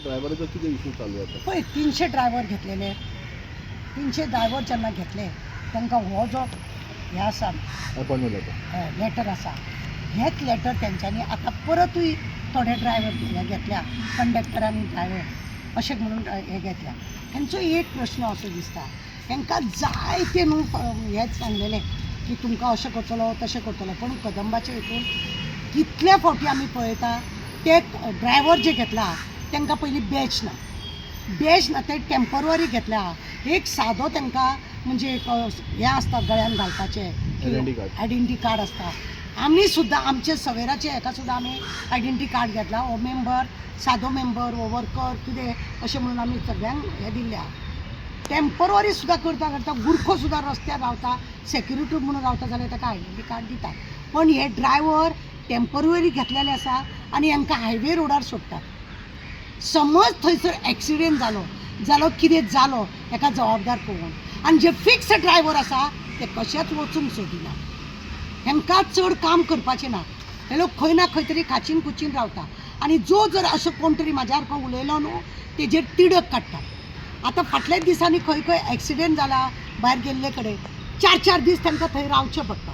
ड्रायव्हरचा किती इश्यू चालू आहे? पळय 300 ड्रायव्हर घेतलेले, 300 ड्रायव्हर जेन्ना घेतले तांकां हो जो हे आसा लेटर आसा, हेच लेटर तेंच्यांनी आतां परतूय थोडे ड्रायव्हर घेतल्या, कंडक्टर आनी ड्रायव्हर अशें म्हणून हे घेतल्या. हेंचो एक प्रश्न असो दिसता, तांकां जायते न्हू हेच सांगलेलें की तुमकां अशें करतलो तशें करतलो, पूण कदंबाचे हितून कितले फावटी आमी पळयता ते ड्रायव्हर जे घेतला तांकां पयलीं बॅच ना ते टेम्पररी घेतल्या. एक सादो तांकां म्हणजे एक हें आसता गळ्यान घालपाचें आयडेंटिटी कार्ड आसता. आमी सुद्दां आमचे सवेराचे हेका सुद्दां आमी आयडेंटिटी कार्ड घेतला. हो मेंबर, सादो मेंबर, हो वर्कर कितें अशें म्हणून आमी सगळ्यांक हें दिल्ल्या. टेम्पररी सुद्दां करता करता गुरखो सुद्दां रस्त्यार रावता, सेक्युरिटी म्हणून रावता जाल्यार ताका आयडेंटिटी कार्ड दिता. पण हे ड्रायव्हर टेम्पररी घेतलेले आसा आनी हांकां हायवे रोडार सोडटात. समज थंयसर एक्सिडेंट जालो कितें जालो हेका जबाबदार पळोवन, आनी जे फिक्स ड्रायव्हर आसा ते कशेंच वचूंक सोदिना. हेंकां चड काम करपाचें ना, हे लोक खंय ना खंय तरी खाचीन कुचीन रावता. आनी जो जर असो कोण तरी म्हाज्या सारको उलयलो न्हू तेजेर तिडक काडटा. आतां फाटल्याच दिसांनी खंय खंय एक्सिडेंट जाला भायर गेल्ले कडेन 4-4 दीस तांकां थंय रावचें पडटा.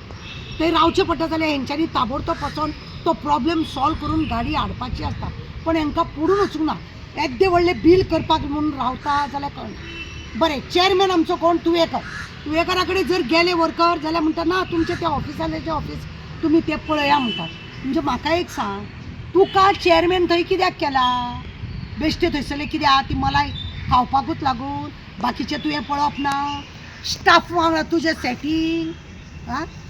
थंय रावचें पडटा जाल्यार हेंच्यांनी ताबडतोब वचोन तो प्रॉब्लेम सॉल्व करून गाडी हाडपाची आसता. पण हांकां पुडून वचूंक ना. येद्दे व्हडले बील करपाक म्हणून रावता जाल्यार कळना. बरें, चेअरमॅन आमचो कोण तुवेकरा कडेन जर गेले वर्कर जाल्यार म्हणटा ना तुमचे ते ऑफिसाचे ऑफिस तुमी ते पळया म्हणटात. म्हणजे म्हाका एक सांग, तुका चेअरमॅन थंय कित्याक केला? बेश्टे थंयसरले कित्याक ती मलाई खावपाकूच लागून? बाकीचे तुवें पळोवप ना? स्टाफ वांगडा तुजें सेटींग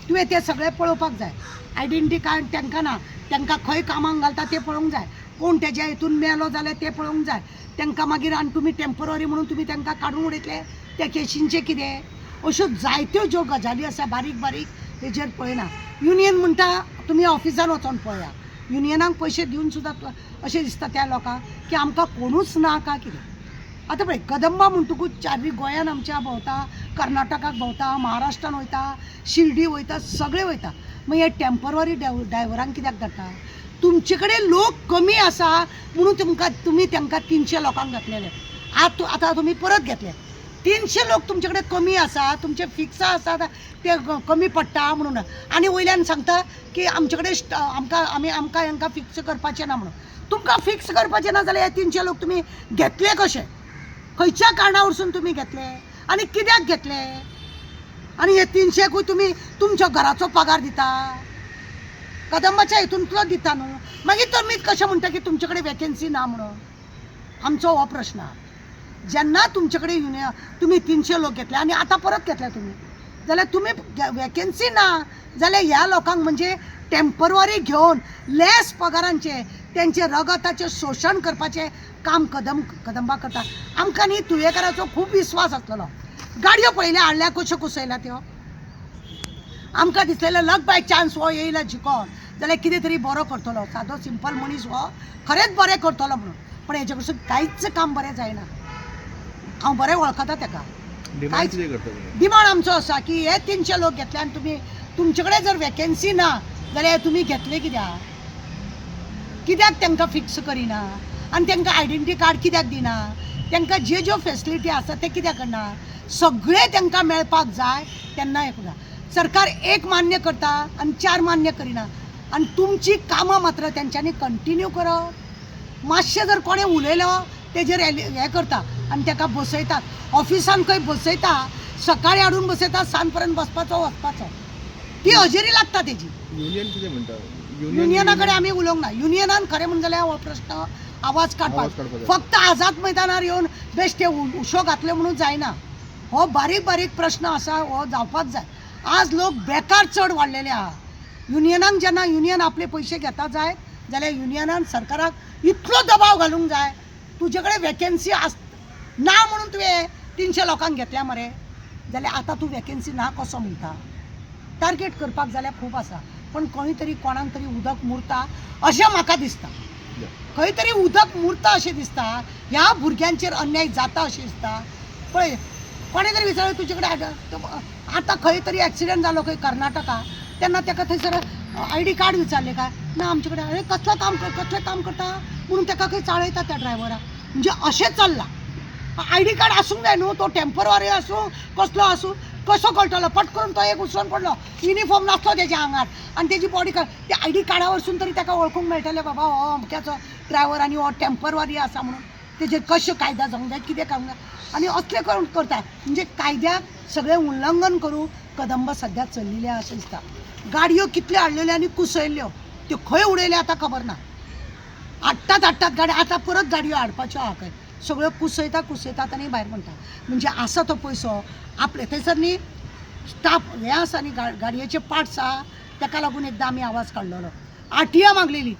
तुवें तें सगळें पळोवपाक जाय. आयडेंटिटी कार्ड तांकां ना, तांकां खंय कामाक घालता तें पळोवंक जाय. कोण तेज्या हितून मेलो जाल्यार तें पळोवंक जाय. तांकां मागीर आनी तुमी टेम्पररी म्हणून तुमी तांकां काडून उडयतले त्या केशींचें कितें? अश्यो जायत्यो ज्यो गजाली आसा बारीक बारीक तेजेर पळयना. युनियन म्हणटा तुमी ऑफिसान वचोन पळया. युनियनाक पयशे दिवन सुद्दां अशें दिसता त्या लोकांक की आमकां कोणूच ना काय कितें. आतां पळय कदंबा म्हणटकूच चारूय गोंयान आमच्या भोंवता, कर्नाटकाक भोंवता, महाराष्ट्रान वयता, शिर्डी वयता, सगळे वयता. मग हे टेम्पररी ड्रायव्हरांक कित्याक धाडटा? तुमचे कडेन लोक कमी आसा म्हणून तुमी तांकां 300 लोकांक घातलेले. आतां तुमी परत घेतले 300 लोक तुमचे कडेन कमी आसा, तुमचे फिक्स आसा ते कमी पडटा म्हणून. आनी वयल्यान सांगता की आमचे कडेन आमकां हांकां फिक्स करपाचें ना म्हणून. तुमकां फिक्स करपाचें ना जाल्यार हे 300 लोक तुमी घेतले कशे? खंयच्या कारणा वरसून तुमी घेतले आनी कित्याक घेतले? आनी हे 300कूय तुमी तुमच्या घराचो पगार दिता, कदंबाच्या हितूंतलो दिता न्हू. मागीर तुमी कशें म्हणटा की तुमचे कडेन वॅकन्सी ना म्हणून? आमचो हो प्रश्न. जेन्ना तुमचे कडेन तुमी 300 लोक घेतले आनी आतां परत घेतले तुमी जाल्यार तुमी वॅकन्सी ना जाल्यार ह्या लोकांक म्हणजे टेम्पररी घेवन लेस पगारांचे त्यांचे रगताचे शोषण करपाचें काम कदंबा करता. आमकां न्ही तुवेकराचो खूब विश्वास आसलेलो. गाडयो पळयल्या हाडल्या कश्यो कुसयल्या त्यो. आमकां दिसलेलें लक बाय चान्स हो येयला जिखोन जाल्यार कितें तरी बरो करतलो. सादो सिंपल मनीस हो खरेंच बरें करतलो म्हणून. पण हेजे कडसून कांयच काम बरें जायना. हांव बरें वळखता ताका. डिमांड आमचो आसा की हे 300 लोक घेतले आनी तुमी तुमचे कडेन जर वॅकन्सी ना जाल्यार तुमी घेतले कित्याक तांकां फिक्स करिना? आनी तांकां आयडेंटिटी कार्ड कित्याक दिना? तांकां ज्यो फेसिलिटी आसा ते कित्याक करना? सगळे तांकां मेळपाक जाय तेन्ना हें करता. सरकार एक मान्य करता आनी 4 मान्य करिना. आनी तुमची कामां मात्र तेंच्यांनी कंटिन्यू करप. मातशें जर कोणें उलयलो तेजेर हें करता आनी ताका बसयतात. ऑफिसान खंय बसयता, सकाळीं हाडून बसयता, सांज पर्यंत बसपाचो वचपाचो. ती हजेरी लागता तेजी. युनियन कितें म्हणटा? युनियना कडेन आमी उलोवंक ना. युनियनान खरें म्हणून जाल्यार हो प्रश्न आवाज काडपाक फक्त आझाद मैदानार येवन बेश्टे उशो घातले म्हणून जायना. हो बारीक बारीक प्रश्न आसा हो जावपाक जाय. आज लोक बेकार चड वाडलेले आहा. युनियनाक जेन्ना युनियन आपले पयशे घेता जाय जाल्यार युनियनान सरकाराक इतलो दबाव घालूंक जाय. तुजे कडेन वॅकन्सी ना म्हणून तुवें 300 लोकांक घेतल्या मरे जाल्यार आतां तूं वॅकन्सी ना कसो म्हणटा? टार्गेट करपाक जाल्यार खूब आसा. पण खंय तरी कोणाक तरी उदक मुरता अशें म्हाका दिसता. खंय तरी उदक मुरता अशें दिसता. ह्या भुरग्यांचेर अन्याय जाता अशें दिसता. पळय कोणें तरी विचारलें तुजे कडेन आतां खंय तरी एक्सिडेंट जालो खंय कर्नाटका तेन्ना ताका थंयसर आयडी कार्ड विचारलें काय ना आमचे कडेन. कसलें काम करता म्हणून ताका खंय चाळयता त्या ड्रायव्हराक. म्हणजे अशें चल्ला. आय डी कार्ड आसूंक जाय न्हू, तो टेम्पररी आसूं कसलो आसूं, कसो कळटलो? पट करून तो एक उसळून पडलो, युनिफॉर्म नासलो तेज्या आंगार आनी तेजी बॉडी त्या आय डी कार्डा वरसून तरी ताका वळखूंक मेळटलें बाबा हो अमक्याचो ड्रायव्हर आनी हो टेम्पररी आसा म्हणून. तेजेर कशें कायदा जावंक जाय, कितें कावंक जाय, आनी असले करून करता. म्हणजे कायद्याक सगळें उल्लंघन करून कदंब सध्या चल्लेले अशें दिसता. गाडयो कितल्यो हाडलेल्यो आनी कुसयल्ल्यो, त्यो खंय उडयल्या आतां खबर ना. हाडटात गाडी, आतां परत गाडयो हाडपाच्यो आहा खंय, सगळ्यो कुसयतात आनी भायर म्हणटा. म्हणजे आसा तो पयसो आपले थंयसर न्ही स्टाफ हें आसा न्ही, गाडयेचे पार्ट्स आहा, ताका लागून एकदां आमी आवाज काडलेलो. आरटीआ मागलेली,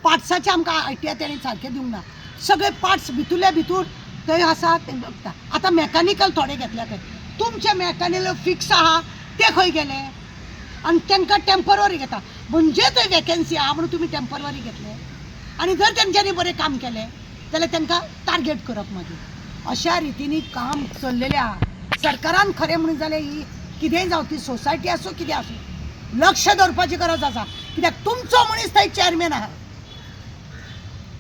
पार्ट्साचे आमकां आरटीआ तेणी सारके दिवंक ना. सगळे पार्ट्स भितूरल्या भितूर थंय आसा ते बघता. आतां मॅकॅनिकल थोडे घेतल्या खंय, तुमचे मॅकॅनिकल फिक्स आहा ते खंय गेले आनी तांकां टेम्पररी घेता. म्हणजे थंय वॅकन्सी आहा म्हणून तुमी टेम्पररी घेतले. आनी जर तेंच्यांनी बरें काम केलें जाल्यार तांकां टार्गेट करप मागीर. अशा रितीनी काम चल्लेलें आहा. सरकारान खरें म्हणून जाल्यार ही कितेंय जावं, ती सोसायटी आसूं कितें आसूं, लक्ष दवरपाची गरज आसा. कित्याक तुमचो मनीस थंय चॅरमॅन आहा,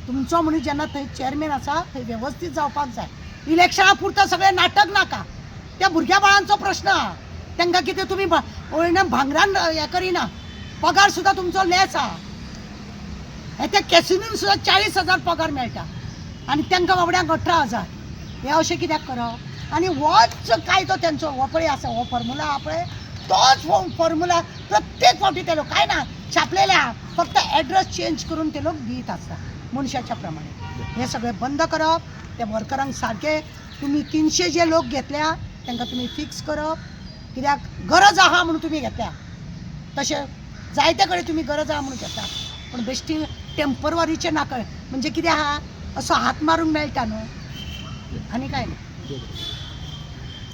तुमचो मनीस जेन्ना थंय चॅरमॅन आसा थंय वेवस्थीत जावपाक जाय. इलेक्शना पुरता सगळें नाटक नाका. त्या भुरग्या बाळांचो प्रश्न आहा, तांकां कितें तुमी वयल्यान भांगरान हें करिना, पगार सुद्दां तुमचो लेस आहा. हे त्या कॅसिनोन सुद्दां 40,000 पगार मेळटा आनी तांकां बाबड्यांक 18,000. हे अशें कित्याक करप? आनी होच कायदो तेंचो हो पळय आसा, हो फॉर्मुला आहा पळय, तोच फॉर्मुला प्रत्येक फावटी ते लोक काय ना छापलेले आहा, फक्त एड्रेस चेंज करून ते लोक दीत आसता मनशाच्या प्रमाणे. हे सगळें बंद करप. त्या वर्करांक सारके तुमी 300 जे लोक घेतल्या तांकां तुमी फिक्स करप. कित्याक गरज आहा म्हणून तुमी घेतल्या, तशें जायते कडेन तुमी गरज आहा म्हणून घेता, पूण बेश्टी टेम्पररीचे नाका. म्हणजे कितें आहा, असो हात मारूंक मेळटा न्हू, आनी काय ना.